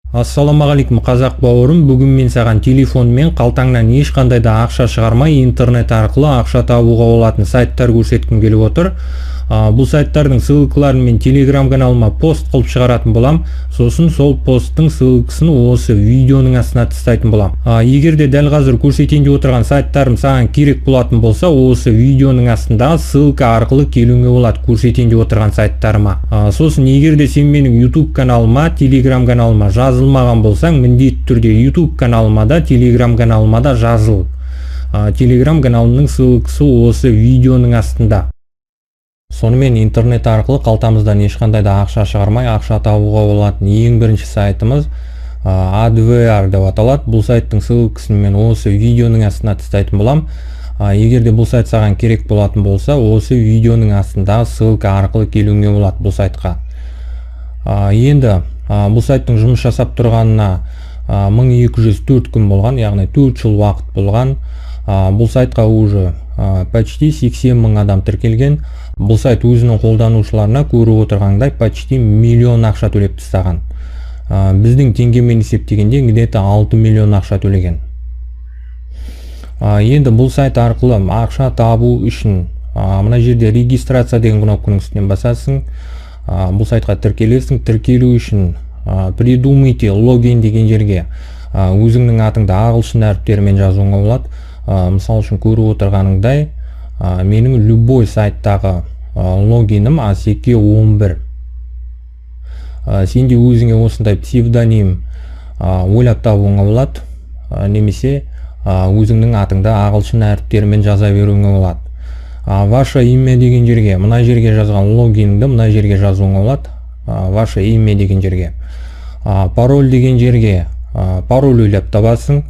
Ассалаумағалейкум қазақ бауырым, бүгін мен саған телефонмен қалтаңнан ешқандай да ақша шығармай интернет арқылы ақша табуға болатын сайттар көрсеткім келіп отыр. Бұл сайттардың ссылкаларын мен телеграм каналыма пост қылып шығаратын болам. Сосын сол посттың ссылкасын осы видеоның астына тастайтын болам. Егер де дәл қазір көрсетейін деп отырған сайттарым саған керек болатын болса, осы видеоның астындағы ссылка арқылы келуіңе болады көрсетейін деп отырған сайттарыма. Сосын егер де сен менің YouTube каналыма, телеграм каналыма жазылмаған болсаң, міндетті түрде YouTube каналыма да, телеграм каналыма да жазыл. Телеграм каналымның ссылкасы осы видеоның астында. Сонымен интернет арқылы қалтамыздан ешқандай да ақша шығармай ақша табуға болатын ең бірінші сайтымыз AdWare деп аталады. Бұл сайттың ссылкасын мен осы видеоның астына тастайтын болам. Егер де бұл сайт саған керек болатын болса, осы видеоның астындағы ссылка арқылы келуіңе болады бұл сайтқа. Енді бұл сайттың жұмыс жасап тұрғанына 1204 күн болған, яғни 4 жыл уақыт болған. Бұл сайтқа уже почти 80 мың адам тіркелген. Бұл сайт өзінің қолданушыларына көріп отырғандай почти миллион ақша төлеп тастаған. Біздің теңгемен есептегенде где-то 6 миллион ақша төлеген. Енді бұл сайт арқылы ақша табу үшін мына жерде регистрация деген кнопканың үстінен басасың. Бұл сайтқа тіркелесің. Тіркелу үшін придумайте логин деген жерге өзіңнің атыңды ағылшын әріптерімен жазуыңа болады. Мысал үшін көріп отырғаныңдай, менің любой сайттағы логинім ASEKE11. Сенде өзіңе осындай псевдоним ойлап табуыңа болады, немесе өзіңнің атыңды ағылшын әріптерімен жаза беруіңе болады. Ваше имя деген жерге, мына жерге жазған логиніңді мына жерге жазуыңа болады. Ваше имя деген жерге. Пароль деген жерге пароль ойлап табасың.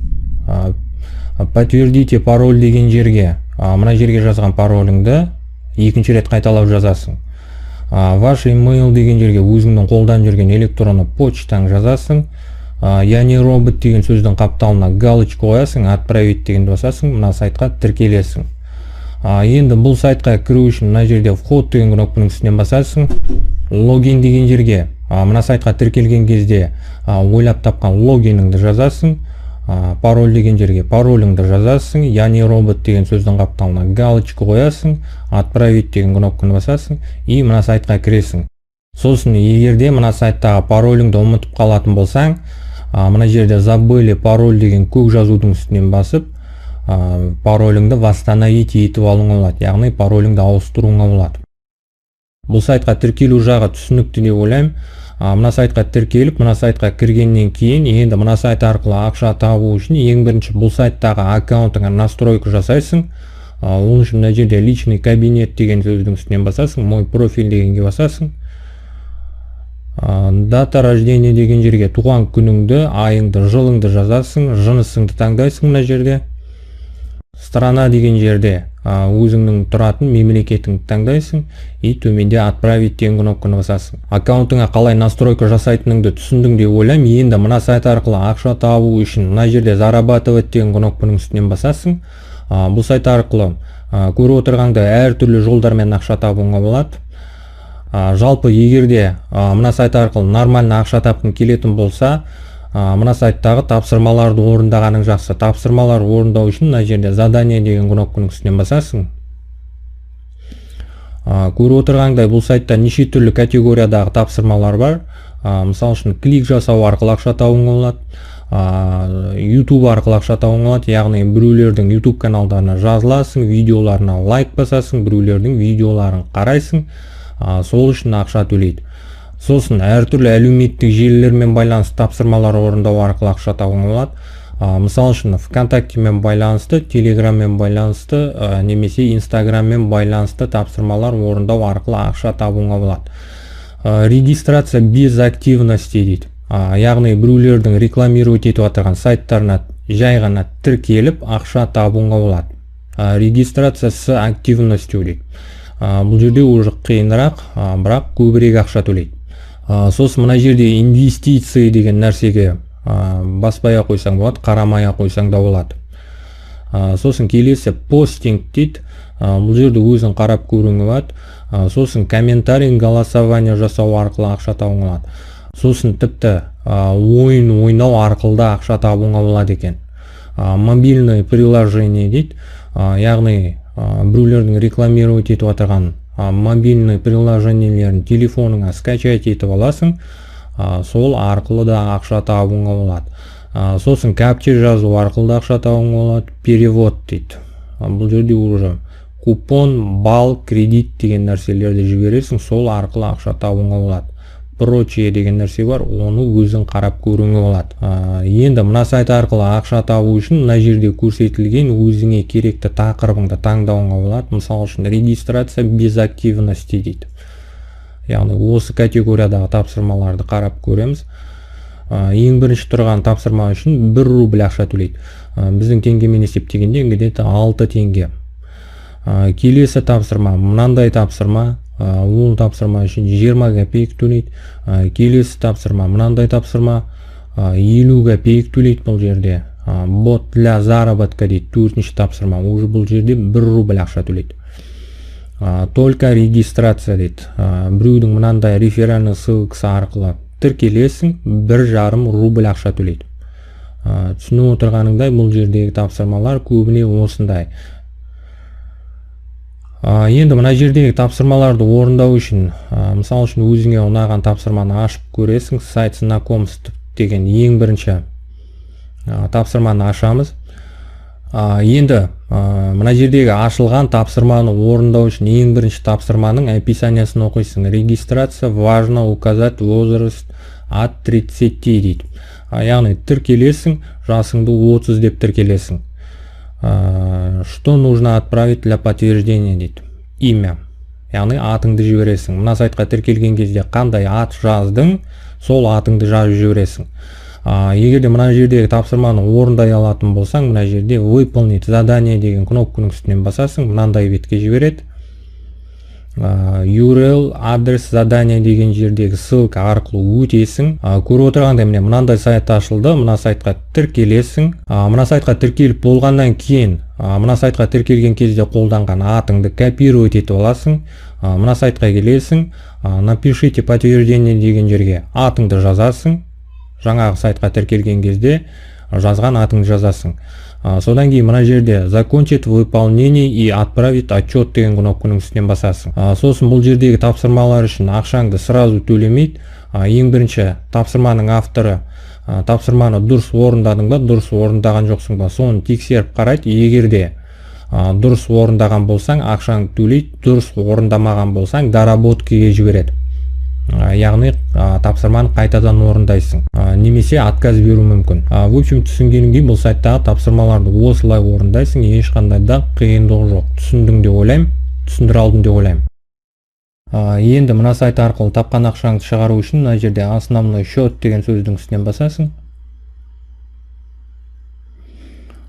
Подтвердите пароль деген жерге мына жерге жазған пароліңді екінші рет қайталап жазасың. Ваш email деген жерге өзіңнің қолдан жүрген электронды почтаң жазасың. Я не робот деген сөздің қапталына галочка қоясың, отправить дегенді басасың, мына сайтқа тіркелесің. Енді бұл сайтқа кіру үшін мына жерде вход деген кнопканың үстінен басасың. Логин деген жерге мына сайтқа тіркелген кезде ойлап тапқан логиніңді жазасың. Пароль деген жерге пароліңді жазасың. Я не робот деген сөздің қапталына галочка қоясың, отправить деген кнопканы басасың и мына сайтқа кіресің. Сосын егерде мына сайттағы пароліңді ұмытып қалатын болсаң, мына жерде забыли пароль деген көк жазудың үстінен басып, пароліңді восстановить етіп алуыңа болады, яғни пароліңді ауыстыруыңа болады. Бұл сайтқа тіркелу жағы түсінікті деп ойлаймын. Мына сайтқа тіркеліп, мына сайтқа кіргеннен кейін, енді мына сайт арқылы ақша табу үшін ең бірінші бұл сайттағы аккаунтыңа настройка жасайсың. Оның үшін мына жерде личный кабинет деген сөздің үстінен басасың, мой профиль дегенге басасың. Дата рождения деген жерге туған күніңді, айыңды, жылыңды жазасың, жынысыңды таңдайсың мына жерде. Страна деген жерде өзіңнің тұратын мемлекетіңді таңдайсың и төменде отправить деген кнопканы басасың. Аккаунтыңа қалай настройка жасайтыныңды түсіндің деп ойлаймын. Енді мына сайт арқылы ақша табу үшін мына жерде заработать деген кнопканың үстінен басасың. Бұл сайт арқылы көріп отырғандай әртүрлі жолдармен ақша табуыңа болады. Жалпы егерде мына сайт арқылы нормально ақша тапқың келетін болса, мына сайттағы тапсырмаларды орындағаның жақсы. Тапсырмалар орындау үшін мына жерде задание деген кнопканың үстінен басасың. Көріп отырғандай бұл сайтта неше түрлі категориядағы тапсырмалар бар. Мысал үшін клик жасау арқылы ақша табуыңа болады. YouTube арқылы ақша табуыңа болады, яғни біреулердің YouTube каналдарына жазыласың, видеоларына лайк басасың, біреулердің видеоларын қарайсың, сол үшін ақша төлейді. Сосын әртүрлі әлеуметтік желілермен байланысты тапсырмалар орындау арқылы ақша табуыңа болады. Мысал үшін ВКонтактемен байланысты, Телеграммен байланысты, немесе Инстаграммен байланысты тапсырмалар орындау арқылы ақша табуыңа болады. Регистрация без активности дейді. Яғни біреулердің рекламировать етіп отырған сайттарына жай ғана тіркеліп ақша табуыңа болады. Регистрация с активностью дейді. Бұл жерде уже қиынырақ, бірақ көбірек ақша төлейді. Сосын мына жерде инвестиция деген нәрсеге баспай қойсаң болады, қарамай қойсаң да болады. Сосын келесі постинг дейді. Бұл жерде өзің қарап көруіңе болады. Сосын комментарий, голосование жасау арқылы ақша табуыңа болады. Сосын тіпті ойын ойнау арқылы да ақша табуға болады екен. Мобильный приложение дейді, яғни біреулердің рекламировать етіп отырған мобильный приложениелерін телефоныңа скачать етіп аласың, сол арқылы да ақша табуға болады. Сосын кәпче жазу арқылы да ақша табуға болады. Перевод дейді. Бұл жерде уже купон, балл, кредит деген нәрселерді жібересің, сол арқылы ақша табуға болады. Прочее деген нәрсе бар, оны өзің қарап көруіңе болады. Енді мына сайт арқылы ақша табу үшін мына жерде көрсетілген өзіңе керекті тақырыбыңды таңдауыңа болады. Мысалы үшін регистрация без активности дейді. Яғни осы категориядағы тапсырмаларды қарап көреміз. Ең бірінші тұрған тапсырма үшін 1 рубль ақша төлейді. Біздің теңгемен есептегенде где-то 6 теңге. Келесі тапсырма мынандай тапсырма, ол тапсырма үшін 20 копейк төлейді. Келесі тапсырма мынандай тапсырма, 50 копейк төлейді бұл жерде. Бот для заработка дейді. 4-ші тапсырма, уже бұл жерде 1 рубль ақша төлейді. Только регистрация дейді. Біреудің мынандай реферальный ссылкасы арқылы тіркелесің, 1,5 рубль ақша төлейді. Түсініп отырғаныңдай, бұл жердегі тапсырмалар көбіне осындай. Енді мына жердегі тапсырмаларды орындау үшін, мысалы үшін өзіңе ұнаған тапсырманы ашып көресің. Сайт знакомств деген ең бірінші тапсырманы ашамыз. Енді мына жердегі ашылған тапсырманы орындау үшін ең бірінші тапсырманың описаниясын оқисың. Регистрация важно указать возраст от 30 дейді. Яғни тіркелесің, жасыңды 30 деп тіркелесің. Что нужно отправить для подтверждения дейді. Имя. Яғни атыңды жібересің. Мына сайтқа тіркелген кезде қандай ат жаздың, сол атыңды жазып жібересің. Егерде мына жердегі тапсырманы орындай алатын болсаң, мына жерде выполнить задание деген кнопканың үстінен басасың, мынандай бетке жібереді. URL, адрес, задание деген жердегі ссылка арқылы өтесің. Көріп отырғандай міне мынандай сайт ашылды, мына сайтқа тіркелесің. Мына сайтқа тіркеліп болғаннан кейін, мына сайтқа тіркелген кезде қолданған атыңды копировать етіп аласың. Мына сайтқа келесің, напишите подтверждение деген жерге атыңды жазасың. Жаңағы сайтқа тіркелген кезде жазған атыңды жазасың. Содан кейін мына жерде закончить выполнение и отправить отчет деген кнопканың үстінен басасың. Сосын бұл жердегі тапсырмалар үшін ақшаңды сразу төлемейді. Ең бірінші тапсырманың авторы тапсырманы дұрыс орындадың ба, дұрыс орындаған жоқсың ба, соны тексеріп қарайды. Егерде дұрыс орындаған болсаң, ақшаңды төлейді, дұрыс орындамаған болсаң, заработкаға жібереді. Яғни тапсырманы қайтадан орындайсың, немесе отказ беру мүмкін. В общем, түсінгеніңдей бұл сайттағы тапсырмаларды осылай орындайсың, ешқандай да қиындығы жоқ. Түсіндің де ойлаймын, түсіндіре алдым деп ойлаймын. Енді мына сайт арқылы тапқан ақшаңды шығару үшін мына жерде основной счет деген сөздің үстінен басасың.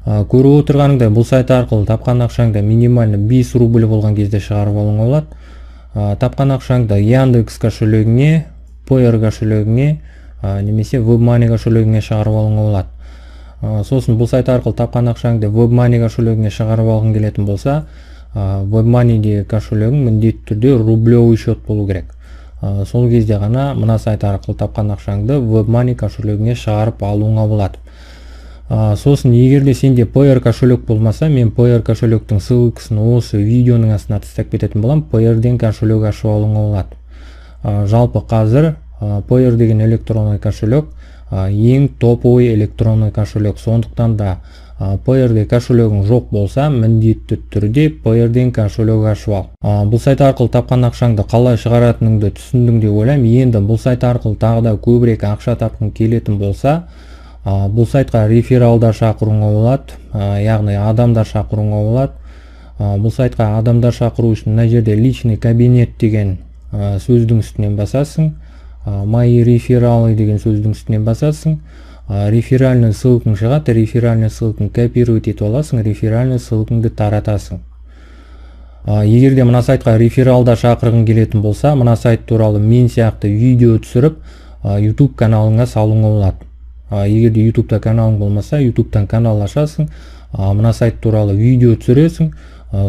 Көріп отырғаныңдай бұл сайт арқылы тапқан ақшаңды минимально 5 рубль болған кезде шығарып алуыңа болады. Тапқан ақшаңды Яндекс кошелегіне, PR кошелегіне, немесе WebMoney кошелегіне шығарып алуыңа болады. Сосын бұл сайт арқылы тапқан ақшаңды WebMoney кошелегіне шығарып алғың келетін болса, WebMoney кошелегің міндетті түрде рублевый счет болу керек. Сол кезде ғана мына сайт арқылы тапқан ақшаңды WebMoney кошелегіне шығарып алуыңа болады. Сосын егерде сенде PR кошелек болмаса, мен PR кошелектің ссылкасын осы видеоның астына тастап кететін болам. PR-ден кошелек ашып алуыңа болады. Жалпы қазір PR деген электронный кошелек ең топовый электронный кошелек. Сондықтан да PR-де кошелегің жоқ болса, міндетті түрде PR-ден кошелек ашып ал. Бұл сайт арқылы тапқан ақшаңды қалай шығаратыныңды түсіндің деп ойлаймын. Енді бұл сайт арқылы тағы да көбірек ақша тапқың келетін болса, бұл сайтқа рефералдар шақыруыңа болады, яғни адамдар шақыруыңа болады. Бұл сайтқа адамдар шақыру үшін мына жерде личный кабинет деген сөздің үстінен басасың. Мои рефералы деген сөздің үстінен басасың. Реферальный ссылкаң шығады, реферальный ссылкаң копировать етіп аласың, реферальный ссылкаңды таратасың. Егерде мына сайтқа рефералдар шақырғың келетін болса, мына сайт туралы мен сияқты видео түсіріп, YouTube каналыңа салуыңа болады. Егерде YouTube-та каналың болмаса, YouTube-тан канал ашасың, мына сайт туралы видео түсіресің,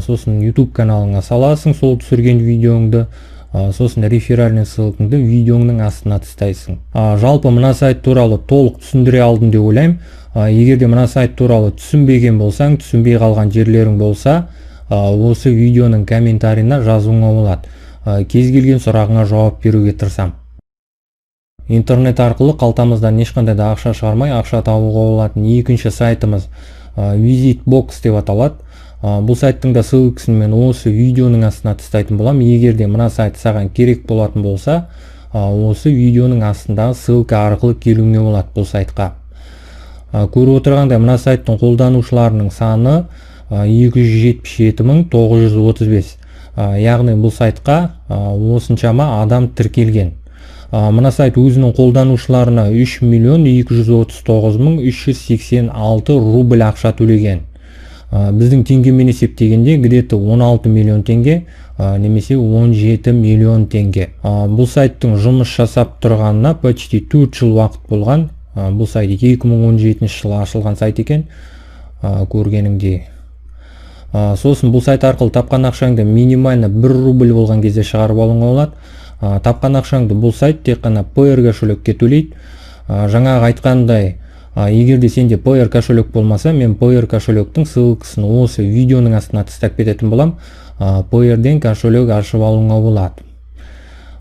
сосын YouTube каналыңа саласың сол түсірген видеоңды, сосын реферальный ссылкаңды видеоңның астына тастайсың. Жалпы мына сайт туралы толық түсіндіре алдым деп ойлаймын. Егер де мына сайт туралы түсінбеген болсаң, түсінбей қалған жерлерің болса, осы видеоның комментарийына жазуыңа болады. Кез келген сұрағыңа жауап беруге тырысамын. Интернет арқылы қалтамыздан ешқандай да ақша шығармай ақша табуға болатын екінші сайтымыз Visit Box деп аталады. Бұл сайттың да ссылкасын мен осы видеоның астына тастайтын боламын. Егер де мына сайт саған керек болатын болса, осы видеоның астындағы ссылка арқылы келуіңе болады бұл сайтқа. Көріп отырғандай мына сайттың қолданушыларының саны 277.935. Яғни бұл сайтқа осыншама адам тіркелген. Мына сайт өзінің қолданушыларына 3.239.386 рубль ақша төлеген. Біздің теңгемен есептегенде где-то 16 миллион теңге немесе 17 миллион теңге. Бұл сайттың жұмыс жасап тұрғанына почти 4 жыл уақыт болған. Бұл сайт 2017 жылы ашылған сайт екен, көргеніңдей. Сосын бұл сайт арқылы тапқан ақшаңды минимально 1 рубль болған кезде шығарып алуыңа болады. Тапқан ақшаңды бұл сайт тек қана PR кошелекке төлейді. Жаңағы айтқандай, егер де сенде PR кошелек болмаса, мен PR кошелектің ссылкасын осы видеоның астына тастап кететін болам. PR-ден кошелек ашып алуыңа болады.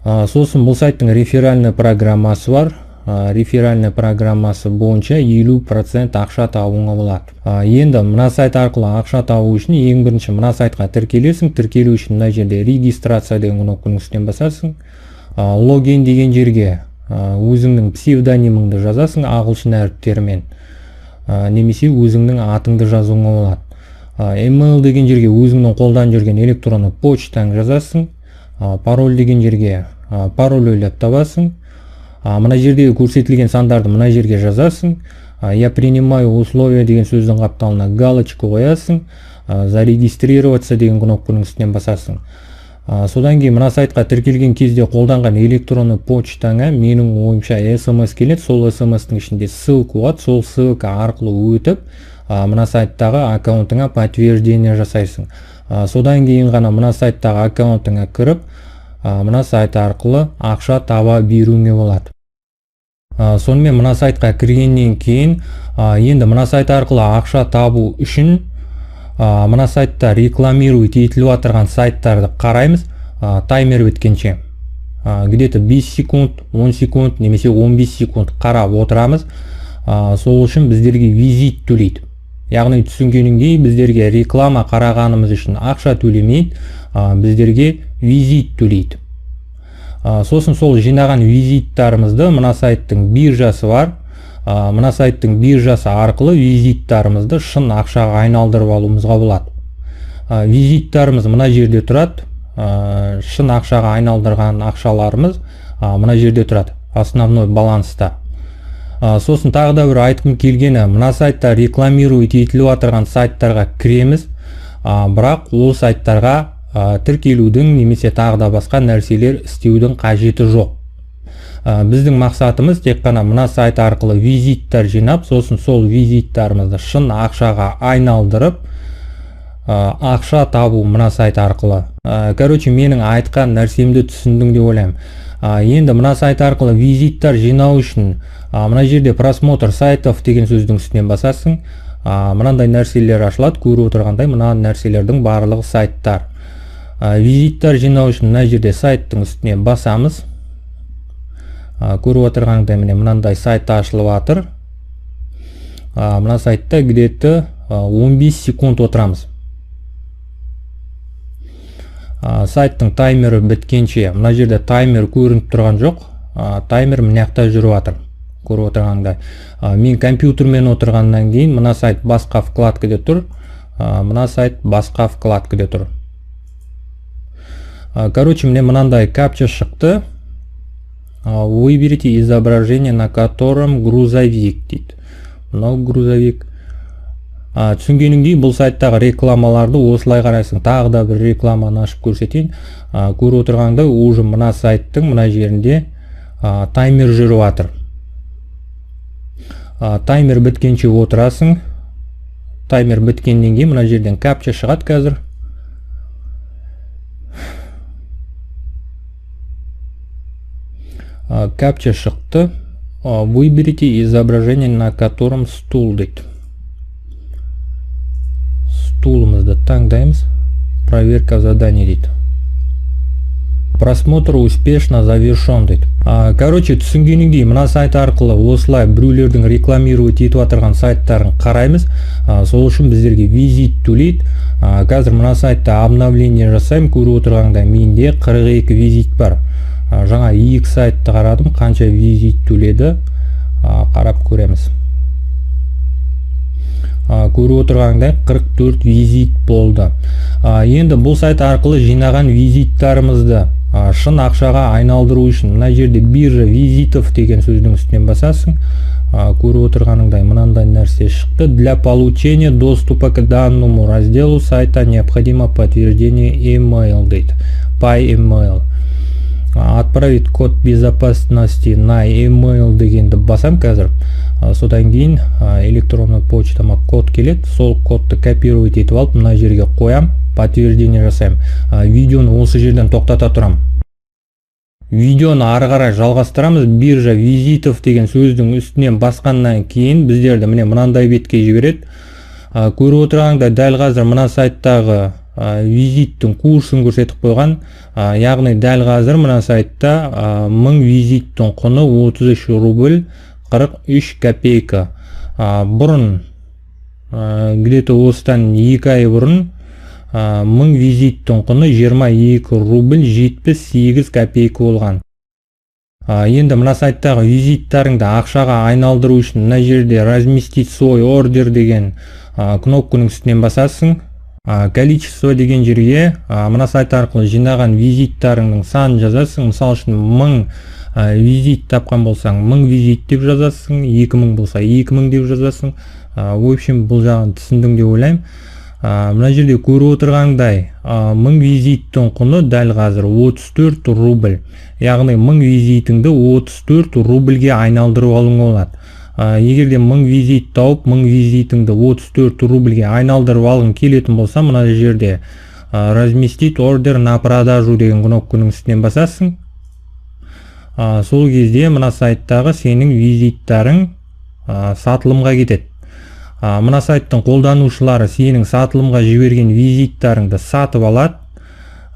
Сосын бұл сайттың реферальный программасы бар. Реферальный программасы бойынша 50% ақша табуыңа болады. Енді мына сайт арқылы ақша табу үшін ең бірінші мына сайтқа тіркелесің. Тіркелу үшін мына жерде регистрация деген кнопканың үстінен басасың. Логин деген жерге өзіңнің псевдониміңді жазасың ағылшын әріптерімен, немесе өзіңнің атыңды жазуыңа болады. Email деген жерге өзіңнің қолдан жүрген электронды почтаң жазасың. Пароль деген жерге пароль ойлап табасың. Мына жерде көрсетілген сандарды мына жерге жазасың. Я принимаю условия деген сөздің қапталына галочку қоясың. Зарегистрироваться деген кнопканың үстінен басасың. Содан кейін мына сайтқа тіркелген кезде қолданған электронды почтаңа менің ойымша SMS келеді. Сол SMS-тің ішінде ссылка болады. Сол ссылка арқылы өтіп, мына сайттағы аккаунтыңа подтверждение жасайсың. Содан кейін ғана мына сайттағы аккаунтыңа кіріп, мына сайт арқылы ақша таба беруіңе болады. Сонымен мына сайтқа кіргеннен кейін, енді мына сайт арқылы ақша табу үшін мына сайтта рекламирует етіліп отырған сайттарды қараймыз, таймер біткенше. Где-то 5 секунд, 10 секунд немесе 15 секунд қарап отырамыз. Сол үшін біздерге визит төлейді. Яғни түсінгеніңдей біздерге реклама қарағанымыз үшін ақша төлемейді, біздерге визит төлейді. Сосын сол жинаған визиттарымызды мына сайттың биржасы бар. Мына сайттың биржасы арқылы визиттарымызды шын ақшаға айналдырып алуымызға болады. Визиттарымыз мына жерде тұрады. Шын ақшаға айналдырған ақшаларымыз мына жерде тұрады. Основной баланста. Сосын тағы да бір айтқым келгені, мына сайтта рекламирует етіліп отырған сайттарға кіреміз, бірақ ол сайттарға тіркелудің немесе тағы да басқа нәрселер істеудің қажеті жоқ. Біздің мақсатымыз тек қана мына сайт арқылы визиттар жинап, сосын сол визиттарымызды шын ақшаға айналдырып, ақша табу мына сайт арқылы. Короче, менің айтқан нәрсемді түсіндің деп ойлаймын. Енді мына сайт арқылы визиттар жинау үшін мына жерде просмотр сайтов деген сөздің үстінен басасың. Мынандай нәрселер ашылады, көріп отырғандай мына нәрселердің барлығы сайттар. Визиттар жинау үшін мына жерде сайттың үстіне басамыз. Көріп отырғандай мынандай сайт ашылып жатыр. Мына сайтта где-то 15 секунд отырамыз. Сайттың таймері біткенше, мына жерде таймер көрініп тұрған жоқ. Таймер мынаяқта жүріп жатыр. Көріп отырғандай. Мен компьютермен отырғаннан кейін мына сайт басқа вкладкада тұр. Мына сайт басқа вкладкада тұр. Короче, мне мынандай капча шықты. Выберите изображение, на котором грузовик дейді. Мынау грузовик. Түсінгеніңдей бұл сайттағы рекламаларды осылай қарайсың. Тағы да бір рекламаны ашып көрсетейін. Көріп отырғанда уже мына сайттың мына жерінде таймер жүріп жатыр. Таймер біткенше отырасың. Таймер біткеннен кейін мына жерден капча шығады қазір. Капча шықты. Выберите изображение, на котором стул дейді. Стулымызды таңдаймыз. Проверка задания дейді. Просмотр успешно завершен дейді. Короче, түсінгеніңдей, мына сайт арқылы осылай біреулердің рекламировать етіп отырған сайттарын қараймыз. Сол үшін біздерге визит төлейді. Қазір мына сайтта обновление жасаймын. Көріп отырғанда менде 42 визит бар. Жаңа 2 сайтты қарадым, қанша визит төледі, қарап көреміз. Көріп отырғандай 44 визит болды. Енді бұл сайт арқылы жинаған визиттарымызды шын ақшаға айналдыру үшін мына жерде биржа визитов деген сөздің үстінен басасың. Көріп отырғаныңдай мынандай нәрсе шықты. Для получения доступа к данному разделу сайта необходимо подтверждение email дейді. By email. Отправить код безопасности на email дегенді басам қазір. Содан кейін электронный почтама код келеді. Сол кодты копировать етіп алып мына жерге қоям, подтверждение жасаймын. Видеоны осы жерден тоқтата тұрам. Видеоны ары қарай жалғастырамыз. Биржа визитов деген сөздің үстінен басқаннан кейін біздерді міне мынандай бетке жібереді. Көріп отырғанда дәл қазір мына сайттағы визиттің курсын көрсетіп қойған. Яғни дәл қазір мына сайтта 1000 визиттің құны 33 рубль 43 копейка. Бұрын где-то осыдан 2 ай бұрын 1000 визиттің құны 22 рубль 78 копейка болған. Енді мына сайттағы визиттарыңды ақшаға айналдыру үшін мына жерде разместить свой ордер деген кнопканың үстінен басасың. Количество деген жерге мына сайт арқылы жинаған визиттарыңның санын жазасың. Мысал үшін 1000 визит тапқан болсаң 1000 визит деп жазасың, 2000 болса 2000 деп жазасың. В общем, бұл жағын түсіндің деп ойлаймын. Мына жерде көріп отырғандай 1000 визиттің құны дәл қазір 34 рубль. Яғни 1000 визитіңді 34 рубльге айналдырып алуыңа болады. Егерде 1000 визит тауып 1000 визитіңді 34 рубльге айналдырып алғың келетін болса, мына жерде разместить ордер на продажу деген кнопканың үстінен басасың. Сол кезде мына сайттағы сенің визиттарың сатылымға кетеді. Мына сайттың қолданушылары сенің сатылымға жіберген визиттарыңды сатып алады.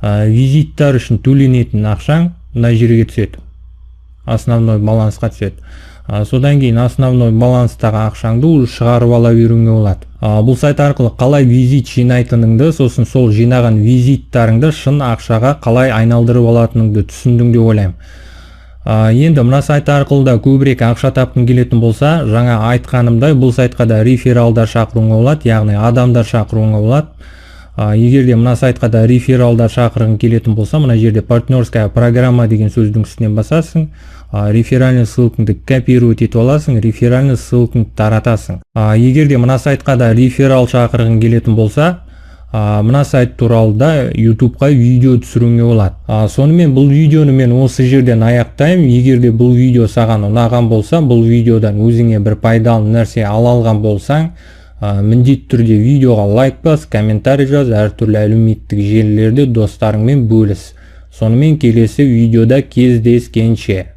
Визиттар үшін төленетін ақшаң мына жерге түседі. Основной балансқа түседі. Содан кейін основной баланстағы ақшаңды шығарып ала беруіңе болады. Бұл сайт арқылы қалай визит жинайтыныңды, сосын сол жинаған визиттарыңды шын ақшаға қалай айналдырып алатыныңды түсіндің деп ойлаймын. Енді мына сайт арқылы да көбірек ақша тапқың келетін болса, жаңа айтқанымдай бұл сайтқа да рефералдар шақыруыңа болады, яғни адамдар шақыруыңа болады. Егерде мына сайтқа да рефералдар шақырғың келетін болса, мына жерде партнерская программа деген сөздің үстінен басасың. Реферальный ссылкаңды копировать етіп аласың, реферальный ссылкаңды таратасың. Егерде мына сайтқа да реферал шақырғың келетін болса, мына сайт туралы да YouTube-қа видео түсіруіңе болады. Сонымен бұл видеоны мен осы жерден аяқтаймын. Егерде бұл видео саған ұнаған болса, бұл видеодан өзіңе бір пайдалы нәрсе ала алған болсаң, міндетті түрде видеоға лайк бас, комментарий жаз, әртүрлі әлеуметтік желілерде достарыңмен бөліс. Сонымен келесі видеода кездескенше.